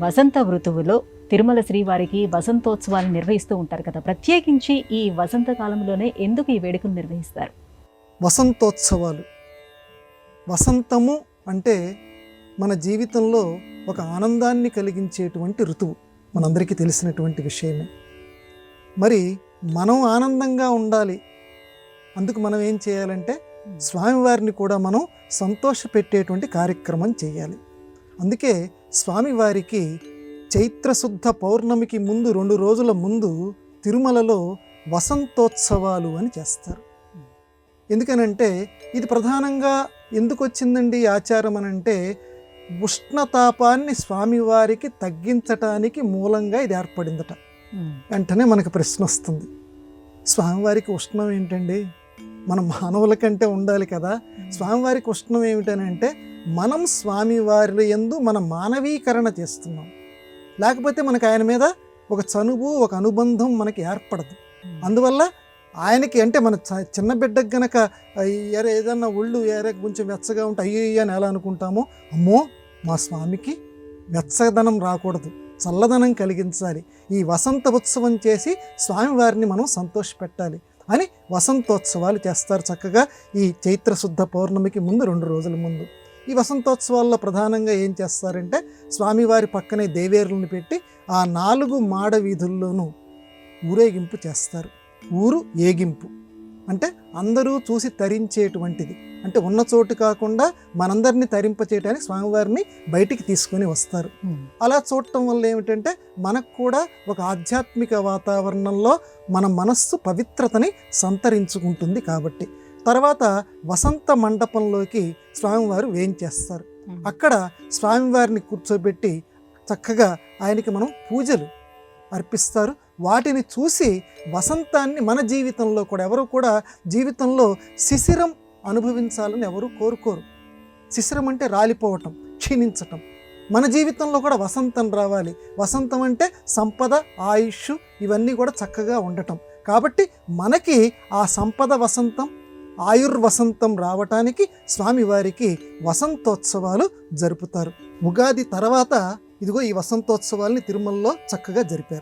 వసంత ఋతువులో తిరుమల శ్రీవారికి వసంతోత్సవాలు నిర్వహిస్తూ ఉంటారు కదా. ప్రత్యేకించి ఈ వసంత కాలంలోనే ఎందుకు ఈ వేడుకను నిర్వహిస్తారు? వసంతోత్సవాలు, వసంతము అంటే మన జీవితంలో ఒక ఆనందాన్ని కలిగించేటువంటి ఋతువు, మనందరికీ తెలిసినటువంటి విషయమే. మరి మనం ఆనందంగా ఉండాలి, అందుకు మనం ఏం చేయాలంటే స్వామివారిని కూడా మనం సంతోషపెట్టేటువంటి కార్యక్రమం చేయాలి. అందుకే స్వామివారికి చైత్రశుద్ధ పౌర్ణమికి ముందు 2 రోజుల ముందు తిరుమలలో వసంతోత్సవాలు అని చేస్తారు. ఎందుకనంటే ఇది ప్రధానంగా ఎందుకు వచ్చిందండి ఈ ఆచారం అని అంటే, ఉష్ణతాపాన్ని స్వామివారికి తగ్గించటానికి మూలంగా ఇది ఏర్పడిందట. వెంటనే మనకు ప్రశ్న వస్తుంది, స్వామివారికి ఉష్ణం ఏంటండి? మన మానవుల కంటే ఉండాలి కదా. స్వామివారికి ఉష్ణం ఏమిటని అంటే, మనం స్వామివారి యందు మన మానవీకరణ చేస్తున్నాం, లేకపోతే మనకు ఆయన మీద ఒక చనువు, ఒక అనుబంధం మనకి ఏర్పడదు. అందువల్ల ఆయనకి అంటే మన చిన్న బిడ్డకు గనక ఏదన్నా ఒళ్ళు కొంచెం వెచ్చగా ఉంటే అయ్యో అని ఎలా అనుకుంటామో, అమ్మో మా స్వామికి వెచ్చదనం రాకూడదు, చల్లదనం కలిగించాలి, ఈ వసంత ఉత్సవం చేసి స్వామివారిని మనం సంతోషపెట్టాలి అని వసంతోత్సవాలు చేస్తారు. చక్కగా ఈ చైత్రశుద్ధ పౌర్ణమికి ముందు 2 రోజుల ముందు ఈ వసంతోత్సవాల్లో ప్రధానంగా ఏం చేస్తారంటే, స్వామివారి పక్కనే దేవేరులను పెట్టి ఆ 4 మాడ వీధుల్లోనూ ఊరేగింపు చేస్తారు. ఊరు ఏగింపు అంటే అందరూ చూసి తరించేటువంటిది, అంటే ఉన్న చోటు కాకుండా మనందరినీ తరింపచేయడానికి స్వామివారిని బయటికి తీసుకొని వస్తారు. అలా చూడటం వల్ల ఏమిటంటే మనకు కూడా ఒక ఆధ్యాత్మిక వాతావరణంలో మన మనస్సు పవిత్రతని సంతరించుకుంటుంది. కాబట్టి తర్వాత వసంత మండపంలోకి స్వామివారు వేయించేస్తారు. అక్కడ స్వామివారిని కూర్చోబెట్టి చక్కగా ఆయనకి మనం పూజలు అర్పిస్తారు. వాటిని చూసి వసంతాన్ని మన జీవితంలో కూడా ఎవరు కూడా జీవితంలో శిశిరం అనుభవించాలని ఎవరు కోరుకోరు. శిశిరం అంటే రాలిపోవటం, క్షీణించటం. మన జీవితంలో కూడా వసంతం రావాలి. వసంతం అంటే సంపద, ఆయుష్ ఇవన్నీ కూడా చక్కగా ఉండటం. కాబట్టి మనకి ఆ సంపద వసంతం, ఆయుర్వసంతం రావటానికి స్వామివారికి వసంతోత్సవాలు జరుపుతారు. ఉగాది తర్వాత ఇదిగో ఈ వసంతోత్సవాల్ని తిరుమలలో చక్కగా జరిపారు.